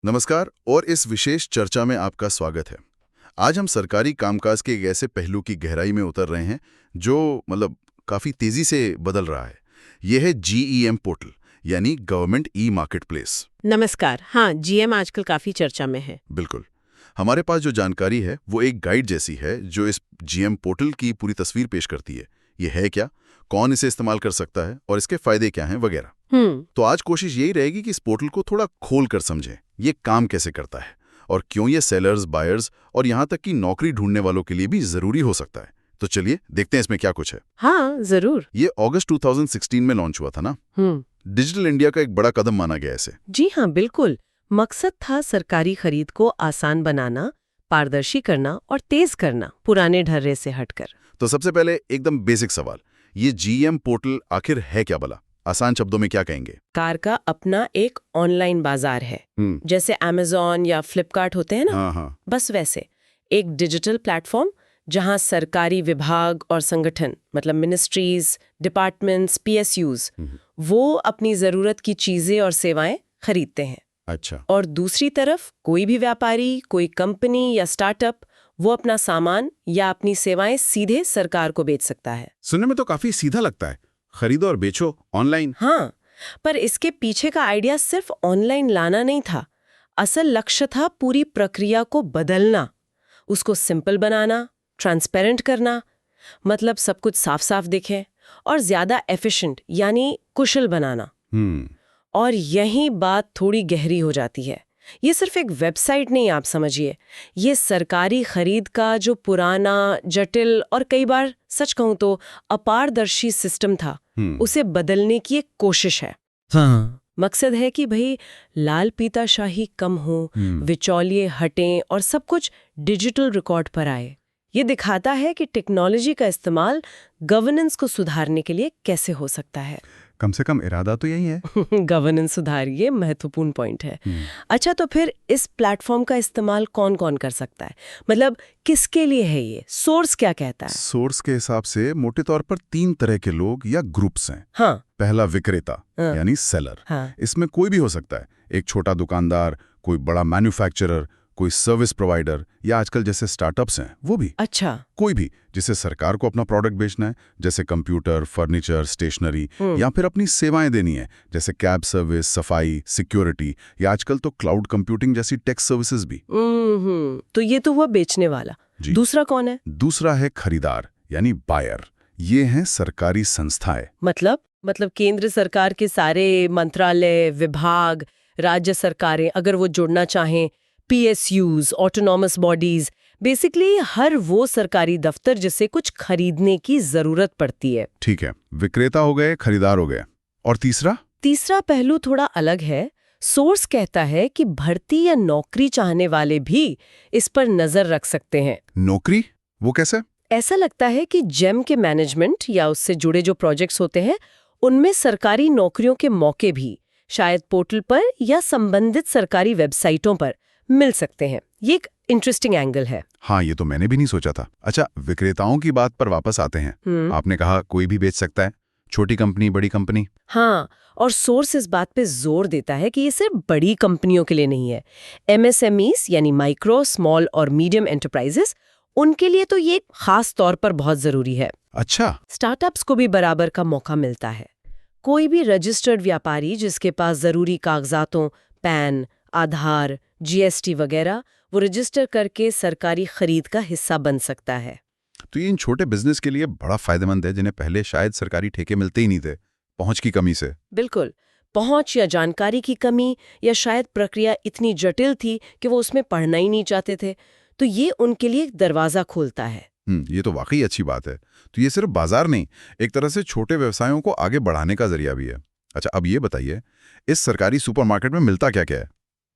नमस्कार और इस विशेष चर्चा में आपका स्वागत है। आज हम सरकारी कामकाज के एक ऐसे पहलू की गहराई में उतर रहे हैं जो काफ़ी तेज़ी से बदल रहा है। यह है जीईएम पोर्टल यानी गवर्नमेंट ई मार्केट प्लेस। नमस्कार। हाँ, जीएम आजकल काफी चर्चा में है। बिल्कुल। हमारे पास जो जानकारी है वो एक गाइड जैसी है जो इस जीएम पोर्टल की पूरी तस्वीर पेश करती है। ये है क्या, कौन इसे इस्तेमाल कर सकता है और इसके फायदे क्या हैं वगैरह। तो आज कोशिश यही रहेगी कि इस पोर्टल को थोड़ा खोल कर समझें, ये काम कैसे करता है और क्यों ये सेलर्स, बायर्स और यहाँ तक कि नौकरी ढूंढने वालों के लिए भी जरूरी हो सकता है। तो चलिए देखते हैं इसमें क्या कुछ है। हाँ, जरूर। ये अगस्त 2016 में लॉन्च हुआ था ना। डिजिटल इंडिया का एक बड़ा कदम माना गया इसे। जी हाँ, बिल्कुल। मकसद था सरकारी खरीद को आसान बनाना, पारदर्शी करना और तेज करना, पुराने ढर्रे से हटकर। तो सबसे पहले एकदम बेसिक सवाल, ये जीएम पोर्टल आखिर है क्या भला? आसान शब्दों में क्या कहेंगे? कार का अपना एक ऑनलाइन बाजार है, जैसे अमेज़न या फ्लिपकार्ट होते हैं ना। हाँ। बस वैसे एक डिजिटल प्लेटफॉर्म जहां सरकारी विभाग और संगठन, मतलब मिनिस्ट्रीज, डिपार्टमेंट्स, पीएसयूज, वो अपनी जरूरत की चीजें और सेवाएं खरीदते हैं। अच्छा। और दूसरी तरफ कोई भी व्यापारी, कोई कंपनी या स्टार्टअप वो अपना सामान या अपनी सेवाएं सीधे सरकार को बेच सकता है। सुनने में तो काफी सीधा लगता है, खरीदो और बेचो ऑनलाइन। हाँ, पर इसके पीछे का आइडिया सिर्फ ऑनलाइन लाना नहीं था। असल लक्ष्य था पूरी प्रक्रिया को बदलना, उसको सिंपल बनाना, ट्रांसपेरेंट करना, मतलब सब कुछ साफ साफ दिखे और ज्यादा एफिशिएंट यानी कुशल बनाना। और यही बात थोड़ी गहरी हो जाती है। ये सिर्फ एक वेबसाइट नहीं, आप समझिए, ये सरकारी खरीद का जो पुराना, जटिल और कई बार सच कहूं तो अपारदर्शी सिस्टम था, उसे बदलने की एक कोशिश है। मकसद है कि भाई लाल पीता शाही कम हो, विचौलिए हटें और सब कुछ डिजिटल रिकॉर्ड पर आए। ये दिखाता है कि टेक्नोलॉजी का इस्तेमाल गवर्नेंस को सुधारने के लिए कैसे हो सकता है। कम से कम इरादा तो यही है। गवर्नेंस सुधार, ये महत्वपूर्ण पॉइंट है। अच्छा, तो फिर इस प्लेटफॉर्म का इस्तेमाल कौन कौन कर सकता है, मतलब किसके लिए है ये? सोर्स क्या कहता है? सोर्स के हिसाब से मोटे तौर पर 3 तरह के लोग या ग्रुप्स हैं। हाँ। पहला विक्रेता यानी सेलर। हाँ। इसमें कोई भी हो सकता है, एक छोटा दुकानदार, कोई बड़ा मैन्युफैक्चरर, कोई सर्विस प्रोवाइडर या आजकल जैसे स्टार्टअप्स हैं वो भी। अच्छा। कोई भी जिसे सरकार को अपना प्रोडक्ट बेचना है, जैसे कंप्यूटर, फर्नीचर, स्टेशनरी, या फिर अपनी सेवाएं देनी है, जैसे कैब सर्विस, सफाई, सिक्योरिटी या आजकल तो क्लाउड कंप्यूटिंग जैसी टेक सर्विसेज भी। तो ये तो हुआ बेचने वाला। दूसरा कौन है? दूसरा है खरीदार यानी बायर। ये हैं सरकारी संस्थाएं। मतलब केंद्र सरकार के सारे मंत्रालय, विभाग, राज्य सरकारें अगर वो जुड़ना चाहें, पीएसयूज, ऑटोनॉमस बॉडीज, बेसिकली हर वो सरकारी दफ्तर जिसे कुछ खरीदने की जरूरत पड़ती है। ठीक है, विक्रेता हो गए, खरीदार हो गए। और तीसरा पहलू थोड़ा अलग है। सोर्स कहता है कि भर्ती या नौकरी चाहने वाले भी इस पर नजर रख सकते हैं। नौकरी? वो कैसे? ऐसा लगता है कि जेम के मैनेजमेंट या उससे जुड़े जो प्रोजेक्ट्स होते हैं, उनमें सरकारी नौकरियों के मौके भी शायद पोर्टल पर या संबंधित सरकारी वेबसाइटों पर मिल सकते हैं। ये एक इंटरेस्टिंग एंगल है। हाँ, ये तो मैंने भी नहीं सोचा था। अच्छा, विक्रेताओं की बात पर वापस आते हैं। आपने कहा कोई भी बेच सकता है, छोटी कंपनी, बड़ी कंपनी। हाँ, और सोर्स इस बात पे जोर देता है कि ये सिर्फ बड़ी कंपनियों के लिए नहीं है। एमएसएमईज यानी माइक्रो, स्मॉल और मीडियम एंटरप्राइजेस, उनके लिए तो ये खास तौर पर बहुत जरूरी है। अच्छा। स्टार्टअप्स को भी बराबर का मौका मिलता है। कोई भी रजिस्टर्ड व्यापारी जिसके पास जरूरी कागजातों, पैन, आधार, जीएसटी वगैरह, वो रजिस्टर करके सरकारी खरीद का हिस्सा बन सकता है। तो ये इन छोटे बिजनेस के लिए बड़ा फायदेमंद है, जिन्हें पहले शायद सरकारी ठेके मिलते ही नहीं थे, पहुंच की कमी से। बिल्कुल, पहुंच या जानकारी की कमी, या शायद प्रक्रिया इतनी जटिल थी कि वो उसमें पढ़ना ही नहीं चाहते थे। तो ये उनके लिए एक दरवाजा खोलता है। ये तो वाकई अच्छी बात है। तो ये सिर्फ बाजार नहीं, एक तरह से छोटे व्यवसायों को आगे बढ़ाने का जरिया भी है। अच्छा, अब ये बताइए, इस सरकारी सुपरमार्केट में मिलता क्या क्या है?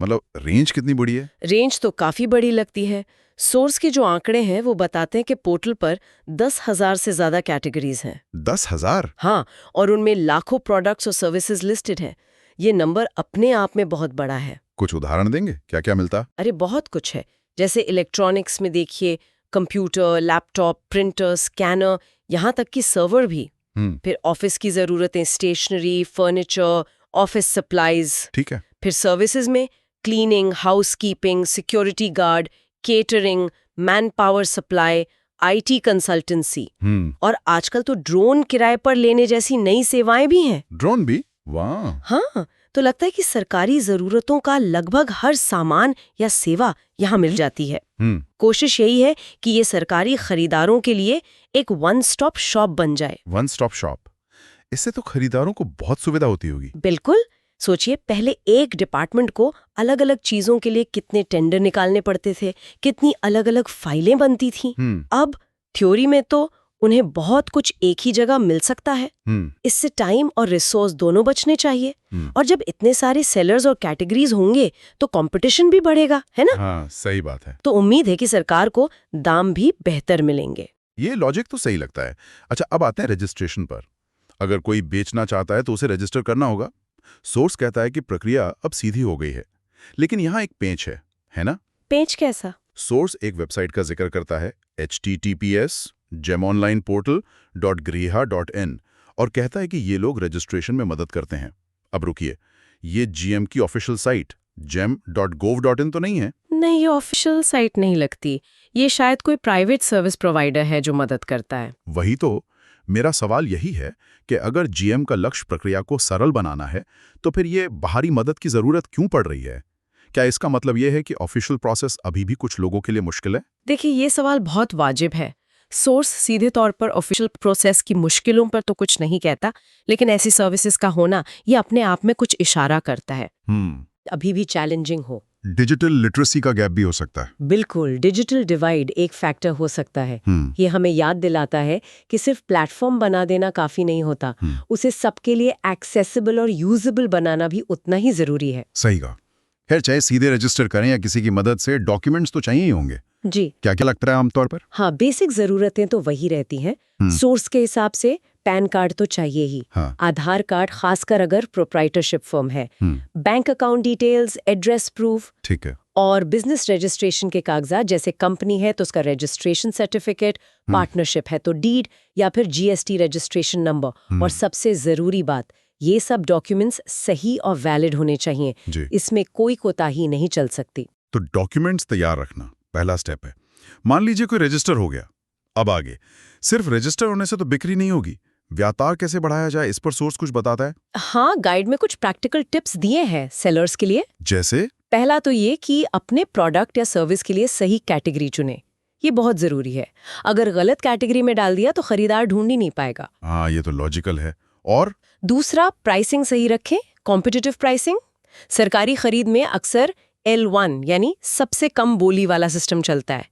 मतलब रेंज कितनी बड़ी है? रेंज तो काफी बड़ी लगती है। सोर्स के जो आंकड़े हैं वो बताते हैं कि पोर्टल पर 10,000 से ज्यादा कैटेगरीज हैं। 10,000? हाँ, और उनमें लाखों प्रोडक्ट्स और सर्विसेज लिस्टेड हैं। ये नंबर अपने आप में बहुत बड़ा है। कुछ उदाहरण देंगे, क्या क्या मिलता? अरे बहुत कुछ है। जैसे इलेक्ट्रॉनिक्स में देखिए, कंप्यूटर, लैपटॉप, प्रिंटर, स्कैनर, यहाँ तक कि सर्वर भी। फिर ऑफिस की जरूरतें, स्टेशनरी, फर्नीचर, ऑफिस सप्लाईज। ठीक है। फिर सर्विसेज में cleaning, housekeeping, security guard, catering, man power supply, IT consultancy और आजकल तो ड्रोन किराए पर लेने जैसी नई सेवाएं भी हैं। ड्रोन भी? वाह। हाँ, तो लगता है कि सरकारी जरूरतों का लगभग हर सामान या सेवा यहाँ मिल जाती है। कोशिश यही है कि ये सरकारी खरीदारों के लिए एक वन स्टॉप शॉप बन जाए। वन स्टॉप शॉप, इससे तो खरीदारों को बहुत सुविधा होती होगी। बिल्कुल। सोचिए, पहले एक डिपार्टमेंट को अलग अलग चीजों के लिए कितने टेंडर निकालने पड़ते थे, कितनी अलग अलग फाइलें बनती थीं। अब थ्योरी में तो उन्हें बहुत कुछ एक ही जगह मिल सकता है। इससे टाइम और रिसोर्स दोनों बचने चाहिए। और जब इतने सारे सेलर्स और कैटेगरीज होंगे तो कंपटीशन भी बढ़ेगा, है ना? हाँ, सही बात है। तो उम्मीद है कि सरकार को दाम भी बेहतर मिलेंगे। ये लॉजिक तो सही लगता है। अच्छा, अब आते हैं रजिस्ट्रेशन पर। अगर कोई बेचना चाहता है तो उसे रजिस्टर करना होगा। सोर्स कहता है कि प्रक्रिया अब सीधी हो गई है, लेकिन यहाँ एक पेंच है ना? पेंच कैसा? सोर्स एक वेबसाइट का जिक्र करता है, https://gemonlineportal.griha.in, और कहता है कि ये लोग रजिस्ट्रेशन में मदद करते हैं। अब रुकिए, ये GM की ऑफिशियल साइट gem.gov.in तो नहीं है? नहीं, ये ऑफिशियल साइट नहीं लगती। ये शायद कोई प्राइवेट सर्विस प्रोवाइडर है जो मदद करता है। वही तो मेरा सवाल यही है कि अगर GM का लक्ष्य प्रक्रिया को सरल बनाना है, तो फिर ये बाहरी मदद की जरूरत क्यों पड़ रही है? क्या इसका मतलब ये है कि ऑफिशियल प्रोसेस अभी भी कुछ लोगों के लिए मुश्किल है? देखिए, ये सवाल बहुत वाजिब है। सोर्स सीधे तौर पर ऑफिशियल प्रोसेस की मुश्किलों पर तो कुछ नहीं कहता, लेकिन ऐसी सर्विसेज का होना ये अपने आप में कुछ इशारा करता है। अभी भी चैलेंजिंग हो। डिजिटल लिटरेसी का गैप भी हो सकता है। बिल्कुल, डिजिटल डिवाइड एक फैक्टर हो सकता है। ये हमें याद दिलाता है कि सिर्फ प्लेटफॉर्म बना देना काफी नहीं होता, उसे सबके लिए एक्सेसिबल और यूजेबल बनाना भी उतना ही जरूरी है। सही कहा। खैर, चाहे सीधे रजिस्टर करें या किसी की मदद से, डॉक्यूमेंट्स तो चाहिए ही होंगे। जी। क्या क्या लगता है आमतौर पर? हाँ, बेसिक जरूरतें तो वही रहती हैं। सोर्स के हिसाब से पैन कार्ड तो चाहिए ही। आधार कार्ड, खासकर अगर प्रोप्राइटरशिप फर्म है। Bank account details, address proof. ठीक है। और बिजनेस रजिस्ट्रेशन के कागजात, जैसे कंपनी है तो उसका रजिस्ट्रेशन सर्टिफिकेट, पार्टनरशिप है तो डीड या फिर GST रजिस्ट्रेशन नंबर। और सबसे जरूरी बात, ये सब डॉक्यूमेंट्स सही और वैलिड होने चाहिए। इसमें कोई कोताही नहीं चल सकती। तो डॉक्यूमेंट्स तैयार रखना पहला स्टेप है। मान लीजिए कोई रजिस्टर हो गया, अब आगे सिर्फ रजिस्टर होने से तो बिक्री नहीं होगी। व्यापार कैसे बढ़ाया जाए, इस पर सोर्स कुछ बताता है? हाँ, गाइड में कुछ प्रैक्टिकल टिप्स दिए हैं सेलर्स के लिए। जैसे? पहला तो ये कि अपने प्रोडक्ट या सर्विस के लिए सही कैटेगरी चुने। ये बहुत जरूरी है। अगर गलत कैटेगरी में डाल दिया तो खरीदार ढूंढ ही नहीं पाएगा। हाँ, ये तो लॉजिकल है। और दूसरा, प्राइसिंग सही रखें, कॉम्पिटिटिव प्राइसिंग। सरकारी खरीद में अक्सर L1 यानी सबसे कम बोली वाला सिस्टम चलता है,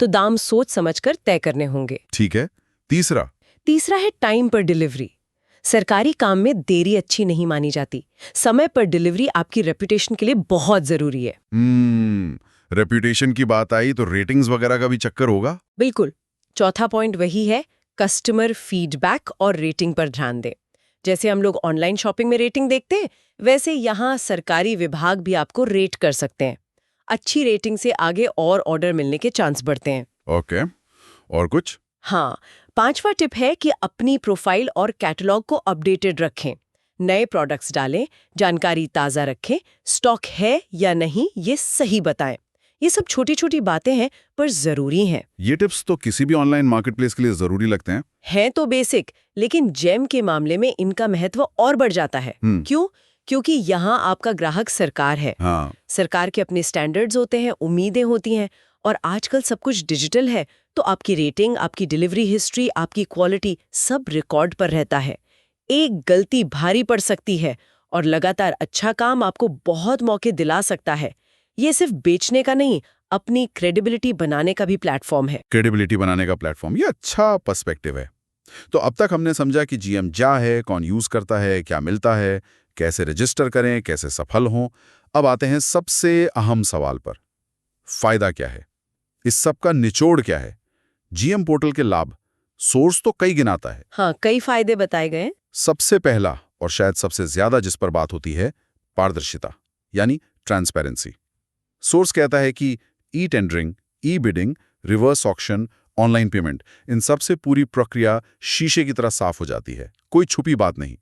तो दाम सोच समझकर तय करने होंगे। ठीक है। तीसरा है टाइम पर डिलीवरी। सरकारी काम में देरी अच्छी नहीं मानी जाती। समय पर डिलीवरी आपकी रेपुटेशन के लिए बहुत जरूरी है। रेपुटेशन की बात आई तो रेटिंग्स वगैरह का भी चक्कर होगा? बिल्कुल। चौथा पॉइंट वही है, कस्टमर फीडबैक और रेटिंग पर ध्यान दें। जैसे हम लोग ऑनलाइन शॉपिंग में रेटिंग देखते हैं, वैसे यहाँ सरकारी विभाग भी आपको रेट कर सकते हैं। अच्छी रेटिंग से आगे और ऑर्डर मिलने के चांस बढ़ते हैं। ओके, और कुछ? हाँ, पांचवा टिप है कि अपनी प्रोफाइल और कैटलॉग को अपडेटेड रखें। नए प्रोडक्ट्स डालें, जानकारी ताज़ा रखें, स्टॉक है या नहीं ये सही बताएं। ये सब छोटी छोटी बातें हैं पर जरूरी हैं। ये टिप्स तो किसी भी ऑनलाइन मार्केटप्लेस के लिए जरूरी लगते हैं। हैं तो बेसिक, लेकिन जेम के मामले में इनका महत्व और बढ़ जाता है। क्यों? क्योंकि यहाँ आपका ग्राहक सरकार है। सरकार के अपने स्टैंडर्ड्स होते हैं, उम्मीदें होती हैं, और आजकल सब कुछ डिजिटल है, तो आपकी रेटिंग, आपकी डिलीवरी हिस्ट्री, आपकी क्वालिटी सब रिकॉर्ड पर रहता है। एक गलती भारी पड़ सकती है और लगातार अच्छा काम आपको बहुत मौके दिला सकता है। ये सिर्फ बेचने का नहीं, अपनी क्रेडिबिलिटी बनाने का भी प्लेटफॉर्म है। क्रेडिबिलिटी बनाने का प्लेटफॉर्म, ये अच्छा पर्सपेक्टिव है। तो अब तक हमने समझा कि GM क्या है, कौन यूज करता है, क्या मिलता है, कैसे रजिस्टर करें, कैसे सफल हों। अब आते हैं सबसे अहम सवाल पर, फायदा क्या है? इस सब का निचोड़ क्या है? GM पोर्टल के लाभ सोर्स तो कई गिनाता है। हाँ, कई फायदे बताए गए। सबसे पहला और शायद सबसे ज्यादा जिस पर बात होती है, पारदर्शिता यानी ट्रांसपेरेंसी। सोर्स कहता है कि ई-टेंडरिंग, ई-बिडिंग, रिवर्स ऑक्शन, ऑनलाइन पेमेंट, इन सब से पूरी प्रक्रिया शीशे की तरह साफ हो जाती है, कोई छुपी बात नहीं।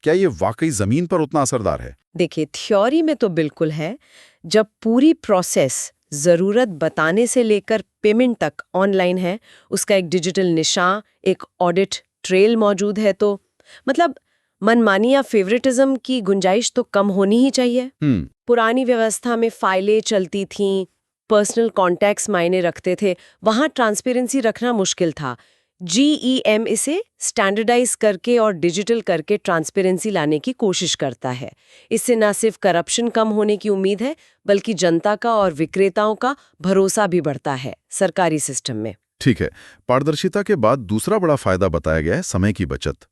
क्या ये वाकई जमीन पर उतना असरदार है? देखिए, थ्योरी में तो बिल्कुल है। जब पूरी प्रोसेस जरूरत बताने से लेकर पेमेंट तक ऑनलाइन है, उसका एक डिजिटल निशान, एक ऑडिट ट्रेल मौजूद है, तो मतलब मनमानी या फेवरेटिज्म की गुंजाइश तो कम होनी ही चाहिए। पुरानी व्यवस्था में फाइलें चलती थीं, पर्सनल कॉन्टैक्ट्स मायने रखते थे, वहां ट्रांसपेरेंसी रखना मुश्किल था। GEM इसे स्टैंडर्डाइज करके और डिजिटल करके ट्रांसपेरेंसी लाने की कोशिश करता है। इससे न सिर्फ करप्शन कम होने की उम्मीद है, बल्कि जनता का और विक्रेताओं का भरोसा भी बढ़ता है सरकारी सिस्टम में। ठीक है। पारदर्शिता के बाद दूसरा बड़ा फायदा बताया गया है समय की बचत।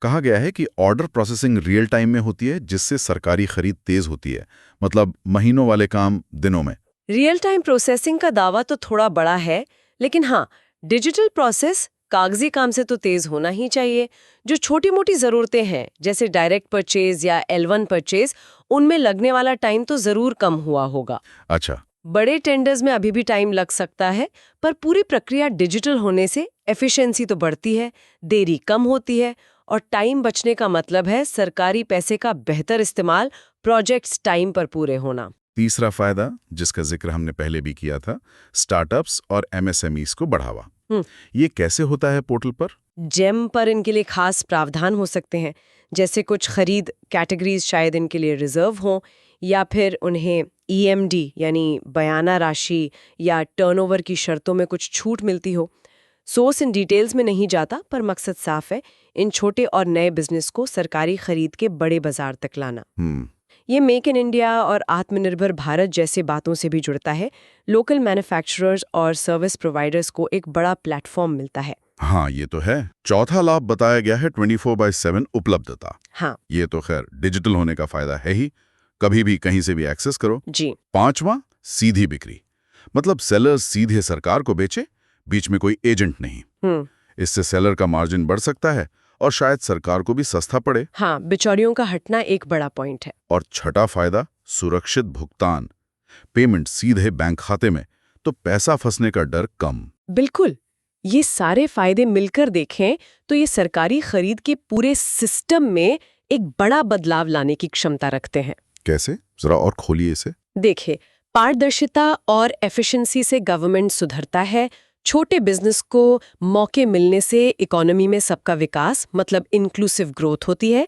कहा गया है कि ऑर्डर प्रोसेसिंग रियल टाइम में होती है, जिससे सरकारी खरीद तेज होती है, मतलब महीनों वाले काम दिनों में। रियल टाइम प्रोसेसिंग का दावा तो थोड़ा बड़ा है, लेकिन हाँ, डिजिटल प्रोसेस कागजी काम से तो तेज होना ही चाहिए। जो छोटी मोटी जरूरतें हैं, जैसे डायरेक्ट परचेज या L1 परचेज, उनमें लगने वाला टाइम तो जरूर कम हुआ होगा। अच्छा। बड़े टेंडर्स में अभी भी टाइम लग सकता है, पर पूरी प्रक्रिया डिजिटल होने से एफिशिएंसी तो बढ़ती है, देरी कम होती है, और टाइम बचने का मतलब है सरकारी पैसे का बेहतर इस्तेमाल, प्रोजेक्ट्स टाइम पर पूरे होना। तीसरा फायदा, जिसका जिक्र हमने पहले भी किया था, स्टार्टअप्स और MSMEs को बढ़ावा। ये कैसे होता है पोर्टल पर? जेम पर इनके लिए खास प्रावधान हो सकते हैं, जैसे कुछ खरीद कैटेगरीज शायद इनके लिए रिजर्व हों, या फिर उन्हें EMD यानी बयाना राशि या टर्नओवर की शर्तों में कुछ छूट मिलती हो। सोर्स इन डिटेल्स में नहीं जाता, पर मकसद साफ है, इन छोटे और नए बिजनेस को सरकारी खरीद के बड़े बाजार तक लाना। ये मेक इन इंडिया और आत्मनिर्भर भारत जैसे बातों से भी जुड़ता है। लोकल मैन्युफैक्चरर्स और सर्विस प्रोवाइडर्स को एक बड़ा प्लेटफॉर्म मिलता है। हाँ, ये तो है। चौथा लाभ बताया गया है 24/7 उपलब्धता। हाँ, ये तो खैर डिजिटल होने का फायदा है ही, कभी भी कहीं से भी एक्सेस करो। जी। पांचवा, सीधी बिक्री, मतलब सेलर सीधे सरकार को बेचे, बीच में कोई एजेंट नहीं। इससे सेलर का मार्जिन बढ़ सकता है और शायद सरकार को भी सस्ता पड़े। हाँ, बिचौलियों का हटना एक बड़ा पॉइंट है। और छठा फायदा, सुरक्षित भुगतान, पेमेंट सीधे बैंक खाते में, तो पैसा फंसने का डर कम। बिल्कुल। ये सारे फायदे मिलकर देखें तो ये सरकारी खरीद के पूरे सिस्टम में एक बड़ा बदलाव लाने की क्षमता रखते हैं। कैसे? जरा और खोलिए इसे। देखिए, पारदर्शिता और एफिशिएंसी से गवर्नमेंट सुधरता है, छोटे बिजनेस को मौके मिलने से इकोनॉमी में सबका विकास, मतलब इंक्लूसिव ग्रोथ होती है।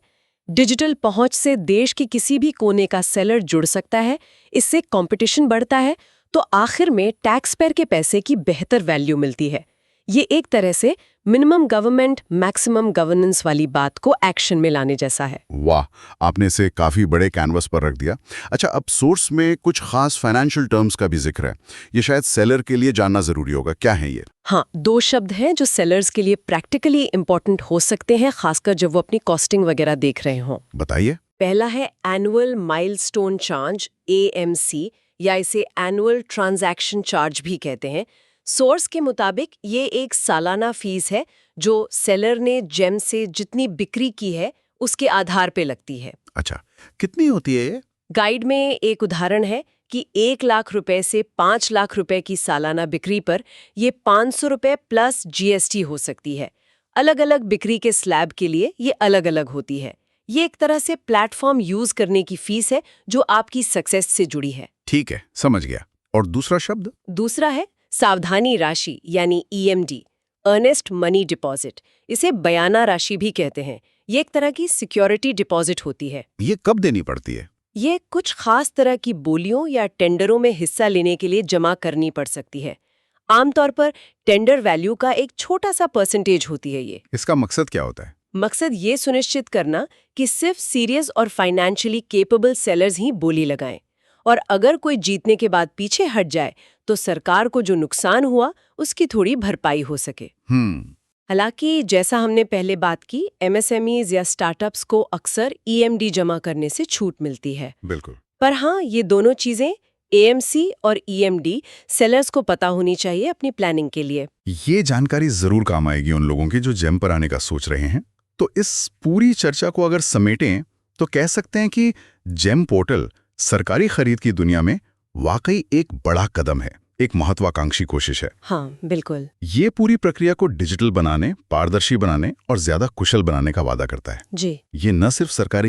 डिजिटल पहुंच से देश के किसी भी कोने का सेलर जुड़ सकता है, इससे कंपटीशन बढ़ता है, तो आखिर में टैक्स पेयर के पैसे की बेहतर वैल्यू मिलती है। ये एक तरह से मिनिमम गवर्नमेंट मैक्सिमम गवर्नेंस वाली बात को एक्शन में लाने जैसा है। वाह, आपने इसे काफी बड़े कैनवस पर रख दिया। अच्छा, अब सोर्स में कुछ खास फाइनेंशियल टर्म्स का भी जिक्र है, ये शायद सेलर के लिए जानना जरूरी होगा। क्या है ये? हाँ, 2 शब्द हैं जो सेलर्स के लिए प्रैक्टिकली इंपॉर्टेंट हो सकते हैं, खासकर जब वो अपनी कॉस्टिंग वगैरह देख रहे हों। बताइए। पहला है एनुअल माइलस्टोन चार्ज, AMC, या इसे एनुअल ट्रांजैक्शन चार्ज भी कहते हैं। सोर्स के मुताबिक ये एक सालाना फीस है जो सेलर ने जेम से जितनी बिक्री की है उसके आधार पे लगती है। अच्छा, कितनी होती है ये? गाइड में एक उदाहरण है कि 1 लाख रुपए से 5 लाख रुपए की सालाना बिक्री पर ये 500 रुपए प्लस GST हो सकती है। अलग अलग बिक्री के स्लैब के लिए ये अलग अलग होती है। ये एक तरह से प्लेटफॉर्म यूज करने की फीस है जो आपकी सक्सेस से जुड़ी है। ठीक है, समझ गया। और दूसरा शब्द? दूसरा है सावधानी राशि यानी EMD, अर्नेस्ट मनी डिपॉजिट। इसे बयाना राशि भी कहते हैं। ये एक तरह की सिक्योरिटी डिपॉजिट होती है। ये कब देनी पड़ती है? ये कुछ खास तरह की बोलियों या टेंडरों में हिस्सा लेने के लिए जमा करनी पड़ सकती है। आमतौर पर टेंडर वैल्यू का एक छोटा सा परसेंटेज होती है ये। इसका मकसद क्या होता है? मकसद ये सुनिश्चित करना कि सिर्फ सीरियस और फाइनेंशियली केपेबल सेलर्स ही बोली लगाएं, और अगर कोई जीतने के बाद पीछे हट जाए तो सरकार को जो नुकसान हुआ उसकी थोड़ी भरपाई हो सके। हालांकि जैसा हमने पहले बात की, MSMEs या स्टार्टअप्स को अक्सर EMD जमा करने से छूट मिलती है। बिल्कुल। पर हाँ, ये दोनों चीजें AMC और EMD सेलर्स को पता होनी चाहिए अपनी प्लानिंग के लिए। ये जानकारी जरूर काम आएगी उन लोगों की जो जेम पर आने का सोच रहे हैं। तो इस पूरी चर्चा को अगर समेटें तो कह सकते हैं कि जेम पोर्टल सरकारी खरीद की दुनिया में वाकई एक बड़ा कदम है, एक महत्वाकांक्षी कोशिश है। हाँ, बिल्कुल। ये पूरी प्रक्रिया को डिजिटल बनाने, पारदर्शी बनाने और ज्यादा कुशल बनाने का वादा करता है। जी। ये न सिर्फ सरकारी